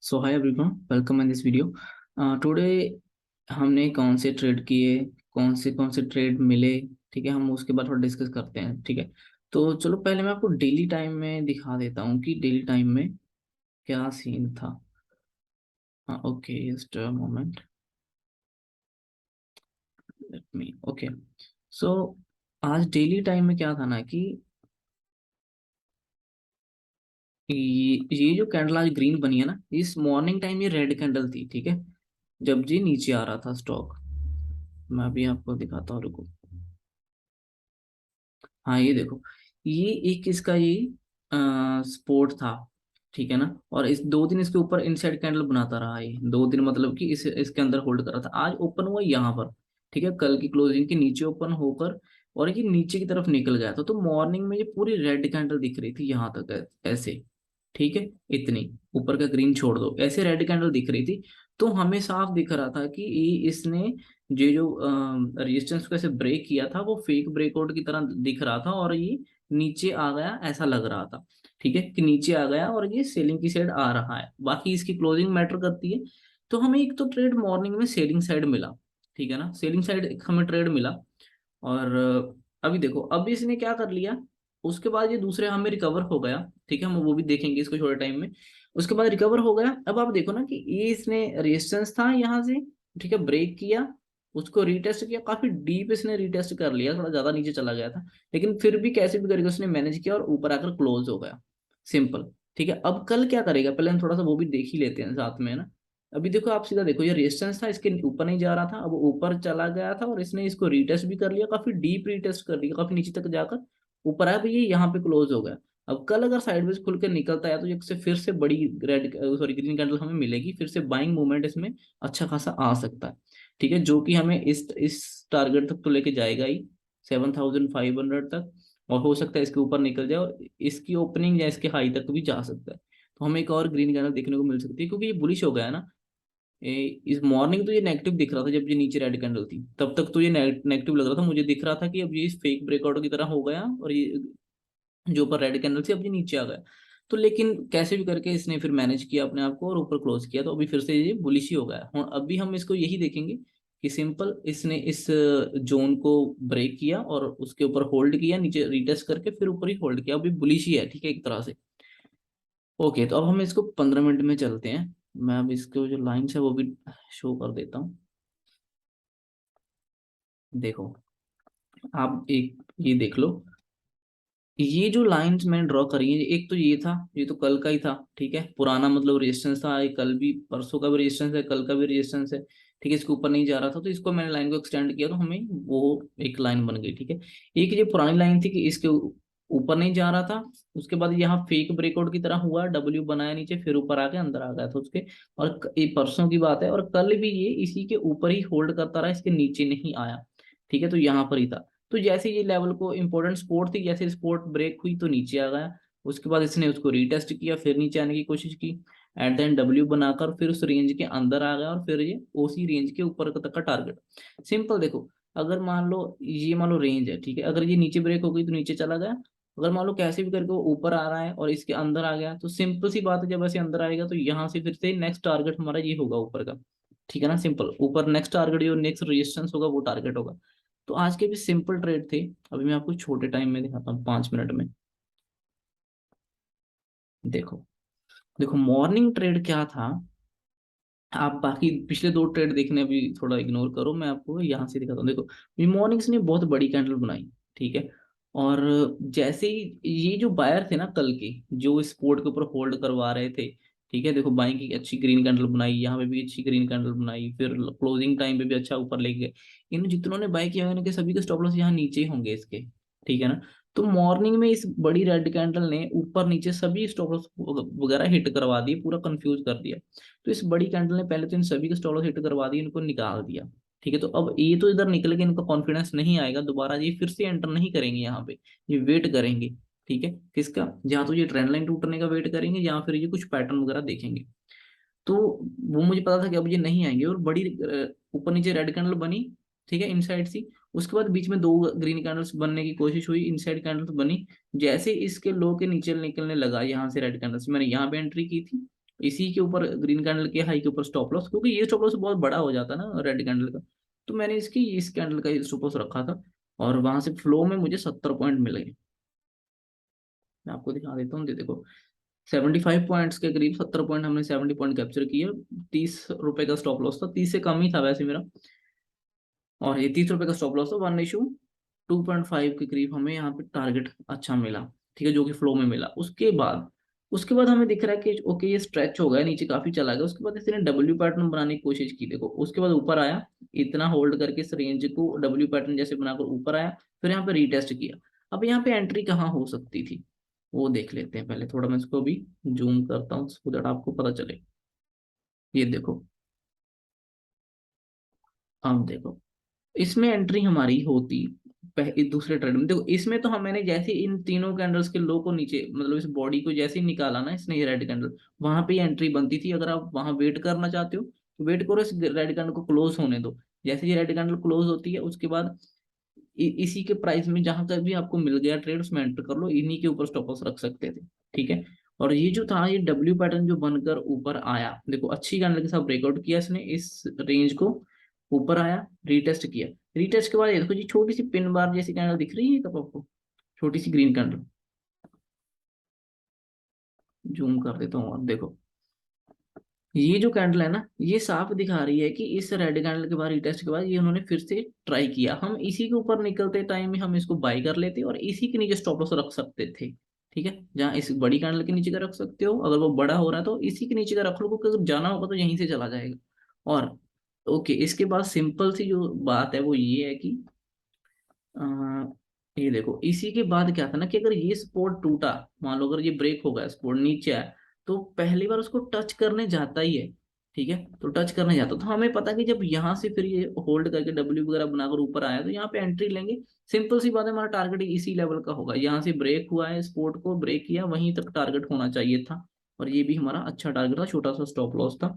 So hi everyone, welcome in this video. Today हमने कौन से ट्रेड किए, कौन से ट्रेड मिले, ठीक है। हम उसके बाद थोड़ा डिस्कस करते हैं, ठीक है। तो चलो पहले मैं आपको डेली टाइम में दिखा देता हूँ कि डेली टाइम में क्या सीन था। हाँ, okay, just a moment, let me, okay. So आज डेली टाइम में क्या था ना कि ये जो कैंडल आज ग्रीन बनी है ना, इस मॉर्निंग टाइम ये रेड कैंडल थी, ठीक है। जब जी नीचे आ रहा था स्टॉक, मैं अभी आपको दिखाता हूँ, रुको। हाँ, ये देखो, ये एक इसका ये स्पोर्ट था, ठीक है ना। और इस 2 दिन इसके ऊपर इनसाइड कैंडल बनाता रहा, ये 2 दिन मतलब कि इसके अंदर होल्ड कर रहा था। आज ओपन हुआ यहाँ पर, ठीक है, कल की क्लोजिंग के नीचे ओपन होकर, और ये नीचे की तरफ निकल गया था। तो मॉर्निंग में ये पूरी रेड कैंडल दिख रही थी यहाँ तक, ऐसे, ठीक है। इतनी ऊपर का ग्रीन छोड़ दो, ऐसे रेड कैंडल दिख रही थी। तो हमें साफ दिख रहा था कि ये इसने ये जो रेजिस्टेंस को ऐसे ब्रेक किया था, वो फेक ब्रेकआउट की तरह दिख रहा था, और ये नीचे आ गया ऐसा लग रहा था, ठीक है, कि नीचे आ गया और ये सेलिंग की साइड आ रहा है। बाकी इसकी क्लोजिंग मैटर करती है। तो हमें एक तो ट्रेड मॉर्निंग में सेलिंग साइड मिला, ठीक है ना, सेलिंग साइड एक हमें ट्रेड मिला। और अभी देखो, अभी इसने क्या कर लिया, उसके बाद ये दूसरे हमें रिकवर हो गया, ठीक है। हम वो भी देखेंगे इसको छोटे टाइम में। उसके बाद रिकवर हो गया। अब आप देखो ना कि ये इसने रेजिस्टेंस था यहाँ से, ठीक है, ब्रेक किया, उसको रीटेस्ट किया, काफी डीप इसने रीटेस्ट कर लिया, थोड़ा ज्यादा नीचे चला गया था, लेकिन फिर भी कैसे भी करके उसने मैनेज किया और ऊपर आकर क्लोज हो गया, सिंपल, ठीक है। अब कल क्या करेगा, पहले हम थोड़ा सा वो भी देख ही लेते हैं साथ में, ना। अभी देखो, आप सीधा देखो, ये रेजिस्टेंस था, इसके ऊपर नहीं जा रहा था, अब ऊपर चला गया था, और इसने इसको रीटेस्ट भी कर लिया, काफी डीप रीटेस्ट कर लिया, काफी नीचे तक जाकर ऊपर आया, भाई ये यहाँ पे क्लोज हो गया। अब कल अगर साइडवेज खुल के निकलता है तो एक से फिर से बड़ी रेड, सॉरी, ग्रीन कैंडल हमें मिलेगी, फिर से बाइंग मूवमेंट इसमें अच्छा खासा आ सकता है, ठीक है, जो कि हमें इस टारगेट तक तो लेके जाएगा ही, 7,500 तक। और हो सकता है इसके ऊपर निकल जाए, और इसकी ओपनिंग या इसके हाई तक भी जा सकता है। तो हमें एक और ग्रीन कैंडल देखने को मिल सकती है, क्योंकि ये बुलिश हो गया है ना। इस मॉर्निंग तो ये नेगेटिव दिख रहा था, जब ये नीचे रेड कैंडल थी तब तक तो ये नेगेटिव लग रहा था, मुझे दिख रहा था कि अब ये फेक ब्रेकआउट की तरह हो गया, और ये जो ऊपर रेड कैंडल थी अब ये नीचे आ गया। तो लेकिन कैसे भी करके इसने फिर मैनेज किया अपने आप को और ऊपर क्लोज किया, तो अभी फिर से ये बुलिश ही हो गया। और अभी हम इसको यही देखेंगे कि सिंपल इसने इस जोन को ब्रेक किया और उसके ऊपर होल्ड किया, नीचे रिटेस्ट करके फिर ऊपर ही होल्ड किया, अभी बुलिश ही है, ठीक है, एक तरह से। ओके, तो अब हम इसको 15 मिनट में चलते हैं। मैं अब इसको जो लाइन्स है वो भी शो कर देता हूँ। देखो, आप एक ये देख लो, ये जो लाइंस मैंने ड्रॉ करी है, एक तो ये था, ये तो कल का ही था, ठीक है, पुराना मतलब रेजिस्टेंस था, ये कल भी, परसों का भी रेजिस्टेंस है, कल का भी रेजिस्टेंस है, ठीक है। इसके ऊपर नहीं जा रहा था, तो इसको मैंने लाइन को एक्सटेंड किया, तो हमें वो एक लाइन बन गई, ठीक है। एक ये पुरानी लाइन थी कि इसके ऊपर नहीं जा रहा था, उसके बाद यहाँ फेक ब्रेकआउट की तरह हुआ, डब्ल्यू बनाया नीचे, फिर ऊपर आके अंदर आ गया था उसके। और ये परसों की बात है, और कल भी ये इसी के ऊपर ही होल्ड करता रहा, इसके नीचे नहीं आया, ठीक है, तो यहाँ पर ही था। तो जैसे ये लेवल को इंपॉर्टेंट सपोर्ट थी, जैसे सपोर्ट ब्रेक हुई तो नीचे आ गया। उसके बाद इसने उसको रीटेस्ट किया, फिर नीचे आने की कोशिश की, एट द एंड डब्ल्यू बनाकर फिर उस रेंज के अंदर आ गया, और फिर ये उसी रेंज के ऊपर तक का टारगेट। सिंपल देखो, अगर मान लो ये, मान लो रेंज है, ठीक है, अगर ये नीचे ब्रेक हो गई तो नीचे चला गया। अगर मान लो कैसे भी करके वो ऊपर आ रहा है और इसके अंदर आ गया, तो सिंपल सी बात है, जब ऐसे अंदर आएगा तो यहाँ से फिर से नेक्स्ट टारगेट हमारा ये होगा ऊपर का, ठीक है ना, सिंपल ऊपर नेक्स्ट टारगेट, जो नेक्स्ट रेजिस्टेंस होगा वो टारगेट होगा। तो आज के भी सिंपल ट्रेड थे। अभी मैं आपको छोटे टाइम में दिखाता हूँ, 5 मिनट में। देखो, देखो मॉर्निंग ट्रेड क्या था। आप बाकी पिछले 2 ट्रेड देखने अभी थोड़ा इग्नोर करो, मैं आपको यहाँ से दिखाता हूँ। देखो, ये मॉर्निंग्स ने बहुत बड़ी कैंडल बनाई, ठीक है। और जैसे ही ये जो बायर थे ना कल के, जो इस सपोर्ट के ऊपर होल्ड करवा रहे थे, ठीक है, देखो बाइंग की अच्छी ग्रीन कैंडल बनाई, यहाँ पे भी अच्छी ग्रीन कैंडल बनाई, फिर क्लोजिंग टाइम पे भी अच्छा ऊपर लेके गए। इन जितनों ने बाय किया इनके सभी के स्टॉप लॉस यहाँ नीचे ही होंगे इसके, ठीक है ना। तो मॉर्निंग में इस बड़ी रेड कैंडल ने ऊपर नीचे सभी स्टॉप लॉस वगैरह हिट करवा दिए, पूरा कंफ्यूज कर दिया। तो इस बड़ी कैंडल ने पहले तो इन सभी के स्टॉप लॉस हिट करवा दिए, इनको निकाल दिया, ठीक है। तो अब ये तो इधर निकल के इनका कॉन्फिडेंस नहीं आएगा दोबारा, ये फिर से एंटर नहीं करेंगे यहाँ पे, ये वेट करेंगे, ठीक है, किसका, जहाँ तो ये ट्रेंड लाइन टूटने का वेट करेंगे, या फिर ये कुछ पैटर्न वगैरह देखेंगे। तो वो मुझे पता था कि अब ये नहीं आएंगे, और बड़ी ऊपर नीचे रेड कैंडल बनी, ठीक है, इनसाइड सी। उसके बाद बीच में 2 ग्रीन कैंडल्स बनने की कोशिश हुई, इनसाइड कैंडल्स बनी। जैसे इसके लो के नीचे निकलने लगा यहाँ से रेड कैंडल्स, मैंने यहाँ पे एंट्री की थी, इसी के ऊपर ग्रीन कैंडल के हाई के ऊपर स्टॉप लॉस, क्योंकि ये स्टॉप लॉस बहुत बड़ा हो जाता है ना रेड कैंडल का। तो मैंने इसकी इस कैंडल का स्टॉप लॉस रखा था, और वहां से फ्लो में मुझे 70 पॉइंट मिल गए। मैं आपको दिखा देता हूँ, देखो 75 पॉइंट्स के करीब, 70 पॉइंट हमने 70 पॉइंट कैप्चर किए। 30 रुपए का स्टॉप लॉस था, 30 से कम ही था वैसे मेरा। और ये 30 रुपए का स्टॉप लॉस था, 1:2.5 के करीब हमें यहाँ पे टारगेट अच्छा मिला। ठीक है, जो कि फ्लो में मिला। उसके बाद हमें दिख रहा है कि ओके ये स्ट्रेच हो गया, नीचे काफी चला गया। उसके बाद इसने डब्ल्यू पैटर्न बनाने की कोशिश की, देखो उसके बाद ऊपर आया, इतना होल्ड करके इस रेंज को डब्ल्यू पैटर्न जैसे बनाकर ऊपर आया, फिर यहाँ पे रीटेस्ट किया। अब यहाँ पे एंट्री कहाँ हो सकती थी वो देख लेते हैं पहले। थोड़ा मैं इसको भी जूम करता हूँ सो दैट आपको पता चले। ये देखो, अब देखो इसमें एंट्री हमारी होती दूसरे ट्रेड में। देखो इसमें तो हम, मैंने जैसे इन तीनों कैंडल्स के लो को नीचे, मतलब इस बॉडी को जैसे ही निकाला ना इसने, ये रेड कैंडल, वहां पे एंट्री बनती थी। अगर आप वहां वेट करना चाहते हो तो वेट करो, इस रेड कैंडल को क्लोज होने दो। जैसे ये रेड कैंडल क्लोज होती है उसके बाद इसी के प्राइस में जहां तक भी आपको मिल गया ट्रेड उसमें एंटर कर लो, इन्हीं के ऊपर स्टॉप लॉस रख सकते थे। ठीक है। और ये जो था, ये डब्ल्यू पैटर्न जो बनकर ऊपर आया, देखो अच्छी कैंडल के साथ ब्रेकआउट किया इसने, इस रेंज को ऊपर आया, रीटेस्ट किया। रीटेस्ट के बाद ये देखो जी, छोटी सी पिन बार जैसी कैंडल दिख रही है कब आपको, छोटी सी ग्रीन कैंडल, जूम कर देता हूँ, अब देखो ये जो कैंडल है ना, ये साफ दिखा रही है कि इस रेड कैंडल के बाद, रिटेस्ट के बाद, ये उन्होंने फिर से ट्राई किया। हम इसी के ऊपर निकलते टाइम ही हम इसको बाई कर लेते और इसी के नीचे स्टॉप लॉस रख सकते थे। ठीक है, जहाँ इस बड़ी कैंडल के नीचे का रख सकते हो, अगर वो बड़ा हो रहा है तो इसी के नीचे का रख लो, क्योंकि अगर जाना होगा तो यहीं से चला जाएगा। और ओके, इसके बाद सिंपल सी जो बात है वो ये है कि अ, ये देखो इसी के बाद क्या था ना, कि अगर ये सपोर्ट टूटा, मान लो अगर ये ब्रेक हो गया, सपोर्ट नीचे आया, तो पहली बार उसको टच करने जाता ही है। ठीक है, तो टच करने जाता, तो हमें पता है कि जब यहाँ से फिर ये होल्ड करके डब्ल्यू वगैरह बनाकर ऊपर आया तो यहाँ पे एंट्री लेंगे। सिंपल सी बात है, हमारा टारगेट इसी लेवल का होगा। यहाँ से ब्रेक हुआ है, सपोर्ट को ब्रेक किया, वहीं तक टारगेट होना चाहिए था। और ये भी हमारा अच्छा टारगेट था, छोटा सा स्टॉप लॉस था,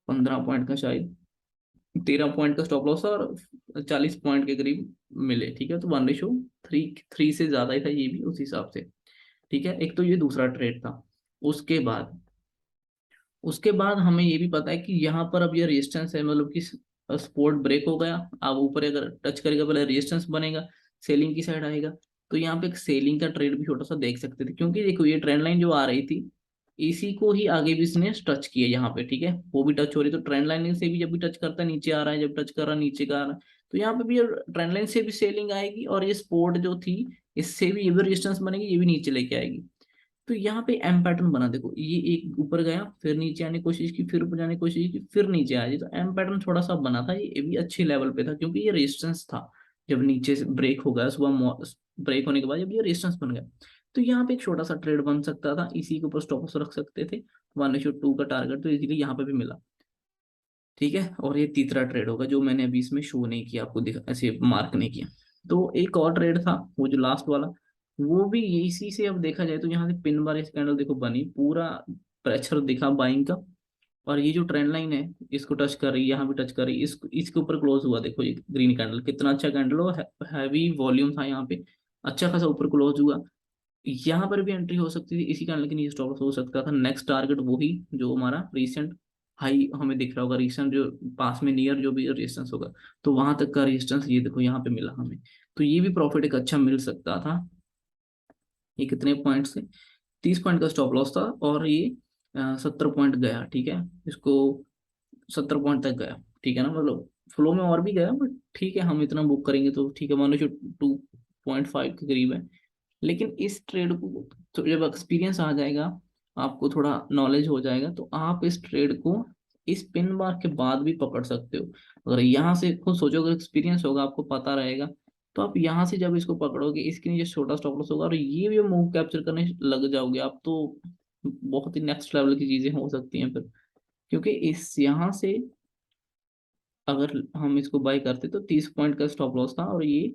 15 पॉइंट का शायद, 13 पॉइंट का स्टॉप लॉस था, और 40 पॉइंट के करीब मिले। ठीक है, तो 1:3, 3 से ज्यादा ही था ये भी उस हिसाब से। ठीक है, एक तो ये दूसरा ट्रेड था। उसके बाद उसके बाद हमें ये भी पता है कि यहाँ पर अब ये रेजिस्टेंस है, मतलब कि सपोर्ट ब्रेक हो गया। अब ऊपर अगर टच करेगा पहले रेजिस्टेंस बनेगा, सेलिंग की साइड आएगा। तो यहाँ पे एक सेलिंग का ट्रेड भी छोटा सा देख सकते थे, क्योंकि देखो ये ट्रेंड लाइन जो आ रही थी, इसी को ही आगे भी इसने टच किया यहाँ पे। ठीक है, वो भी टच हो रही, तो ट्रेंड लाइन से भी जब भी टच करता है नीचे आ रहा है, जब टच कर रहा है नीचे का आ रहा है। तो यहाँ पे भी ट्रेंड लाइन से भी सेलिंग आएगी, और ये सपोर्ट जो थी इससे भी ये भी रेजिस्टेंस बनेगी, ये भी नीचे लेके आएगी। तो यहाँ पे एम पैटर्न बना, देखो ये एक ऊपर गया, फिर नीचे आने की कोशिश की, फिर ऊपर जाने की कोशिश की, फिर नीचे आया जी। तो एम पैटर्न थोड़ा सा बना था, ये भी अच्छे लेवल पे था, क्योंकि ये रेजिस्टेंस था। जब नीचे से ब्रेक हो गया सुबह, ब्रेक होने के बाद जब ये रेजिस्टेंस बन गया, तो यहाँ पे एक छोटा सा ट्रेड बन सकता था, इसी के ऊपर स्टॉप लॉस रख सकते थे। 1:2 का टारगेट तो इजीली यहाँ पे भी मिला। ठीक है, और ये तीसरा ट्रेड होगा जो मैंने अभी इसमें शो नहीं किया आपको, दिखा ऐसे मार्क नहीं किया। तो एक और ट्रेड था वो जो लास्ट वाला, वो भी इसी से अब देखा जाए तो यहाँ से पिन बार इस कैंडल देखो बनी, पूरा प्रेशर दिखा बाइंग का। और ये जो ट्रेंड लाइन है इसको टच कर रही है, यहाँ भी टच कर रही है, इसके ऊपर क्लोज हुआ, देखो ये ग्रीन कैंडल कितना अच्छा कैंडल हो, हैवी वॉल्यूम था यहाँ पे, अच्छा खासा ऊपर क्लोज हुआ। यहाँ पर भी एंट्री हो सकती थी, इसी कारण, लेकिन ये स्टॉप हो सकता था। नेक्स्ट टारगेट वही जो हमारा रीसेंट हाई हमें दिख रहा होगा, रीसेंट जो पास में नियर जो भी रेजिस्टेंस होगा, तो वहां तक का रेजिस्टेंस ये देखो यहाँ पे मिला हमें। तो ये भी प्रॉफिट एक अच्छा मिल सकता था। ये कितने पॉइंट से, 30 पॉइंट का स्टॉप लॉस था, और ये 70 पॉइंट गया। ठीक है, इसको 70 पॉइंट तक गया। ठीक है ना, मतलब फ्लो में और भी गया, बट ठीक है हम इतना बुक करेंगे तो ठीक है, मान लो 2.5 के करीब है। लेकिन इस ट्रेड को तो जब एक्सपीरियंस आ जाएगा, आपको थोड़ा नॉलेज हो जाएगा, तो आप इस ट्रेड को इस पिन बार के बाद भी पकड़ सकते हो। अगर यहाँ से खुद सोचो, अगर एक्सपीरियंस होगा, आपको पता रहेगा, तो आप यहाँ से जब इसको पकड़ोगे, इसके नीचे छोटा स्टॉप लॉस होगा और ये भी मूव कैप्चर करने लग जाओगे आप, तो बहुत ही नेक्स्ट लेवल की चीजें हो सकती हैं फिर। क्योंकि इस यहाँ से अगर हम इसको बाय करते तो 30 पॉइंट का स्टॉप लॉस था, और ये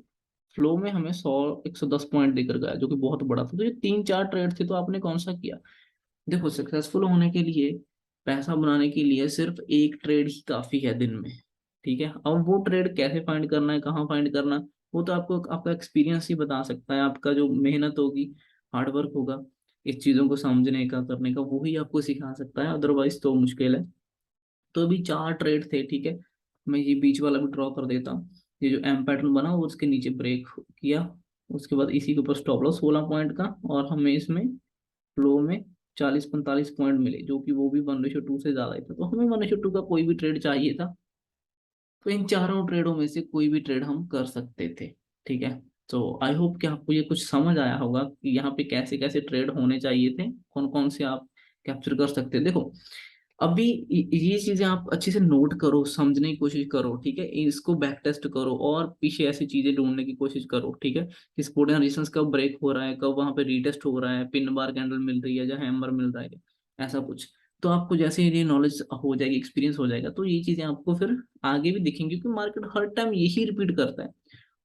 फ्लो में हमें 110 पॉइंट देकर गया, जो कि बहुत बड़ा था। तो ये 3-4 ट्रेड थे, तो आपने कौन सा किया। देखो सक्सेसफुल होने के लिए, पैसा बनाने के लिए सिर्फ एक ट्रेड ही काफी है दिन में। ठीक है, अब वो ट्रेड कैसे फाइंड करना है, कहाँ फाइंड करना वो तो आपको आपका एक्सपीरियंस ही बता सकता है, आपका जो मेहनत होगी, हार्डवर्क होगा, इस चीजों को समझने का, करने का, वही आपको सिखा सकता है, अदरवाइज तो मुश्किल है। तो अभी 4 ट्रेड थे, ठीक है। मैं ये बीच वाला भी ड्रॉ कर देता हूँ। ये जो एम पैटर्न बना वो उसके नीचे ब्रेक किया, उसके बाद इसी के ऊपर स्टॉप लॉस 16 पॉइंट का, और हमें इसमें फ्लो में 40-45 पॉइंट मिले, जो कि वो भी 1:2 से ज्यादा ही था। तो हमें 1:2 का कोई भी ट्रेड चाहिए था, तो इन चारों ट्रेडों में से कोई भी ट्रेड हम कर सकते थे, ठीक है। तो आई होप कि आपको ये कुछ समझ आया होगा कि यहाँ पे कैसे कैसे ट्रेड होने चाहिए थे, कौन कौन से आप कैप्चर कर सकते हैं। देखो अभी ये चीजें आप अच्छे से नोट करो, समझने की कोशिश करो, ठीक है। इसको बैक टेस्ट करो और पीछे ऐसी चीजें ढूंढने की कोशिश करो, ठीक है, कि सपोर्ट एंड रेजिस्टेंस कब ब्रेक हो रहा है, कब वहां पे रीटेस्ट हो रहा है, पिन बार कैंडल मिल रही है या हैमर मिल रहा है, ऐसा कुछ। तो आपको जैसे ये नॉलेज हो जाएगी, एक्सपीरियंस हो जाएगा, तो ये चीजें आपको फिर आगे भी दिखेंगी, क्योंकि मार्केट हर टाइम यही रिपीट करता है।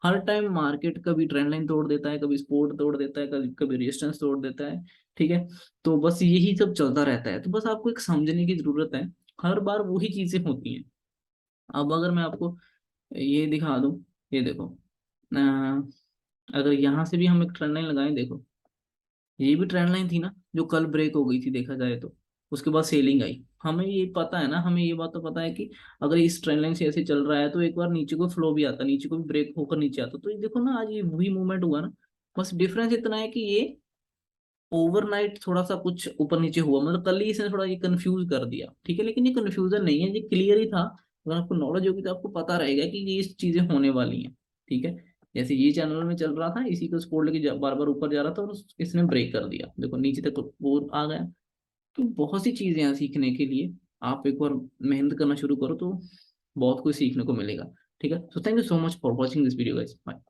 हर टाइम मार्केट कभी ट्रेंड लाइन तोड़ देता है, कभी सपोर्ट तोड़ देता है, कभी कभी रेजिस्टेंस तोड़ देता है, ठीक है। तो बस यही सब चलता रहता है, तो बस आपको एक समझने की जरूरत है। हर बार वही चीजें होती हैं। अब अगर मैं आपको ये दिखा दूं, ये देखो, अगर यहाँ से भी हम एक ट्रेंड लाइन लगाएं, देखो ये भी ट्रेंड लाइन थी ना, जो कल ब्रेक हो गई थी देखा जाए तो। उसके बाद सेलिंग आई, हमें ये पता है ना, हमें ये बात तो पता है कि अगर इस ट्रेंड लाइन से ऐसे चल रहा है तो एक बार नीचे को फ्लो भी आता, नीचे को भी ब्रेक होकर नीचे आता। तो ये देखो ना, आज ये वही मूवमेंट हुआ ना। बस डिफरेंस इतना है कि ये ओवरनाइट थोड़ा सा कुछ ऊपर नीचे हुआ, मतलब कल ही इसने थोड़ा ये कंफ्यूज कर दिया, ठीक है। लेकिन ये कंफ्यूजन नहीं है, ये क्लियर ही था। अगर आपको नॉलेज होगी तो आपको पता रहेगा कि ये इस चीजें होने वाली हैं, ठीक है। जैसे ये चैनल में चल रहा था, इसी को सपोर्ट लेके बार बार ऊपर जा रहा था, और इसने ब्रेक कर दिया, देखो नीचे तक वो आ गया। तो बहुत सी चीजें हैं सीखने के लिए। आप एक बार मेहनत करना शुरू करो तो बहुत कुछ सीखने को मिलेगा, ठीक है। So thank you so much for watching this video guys, bye.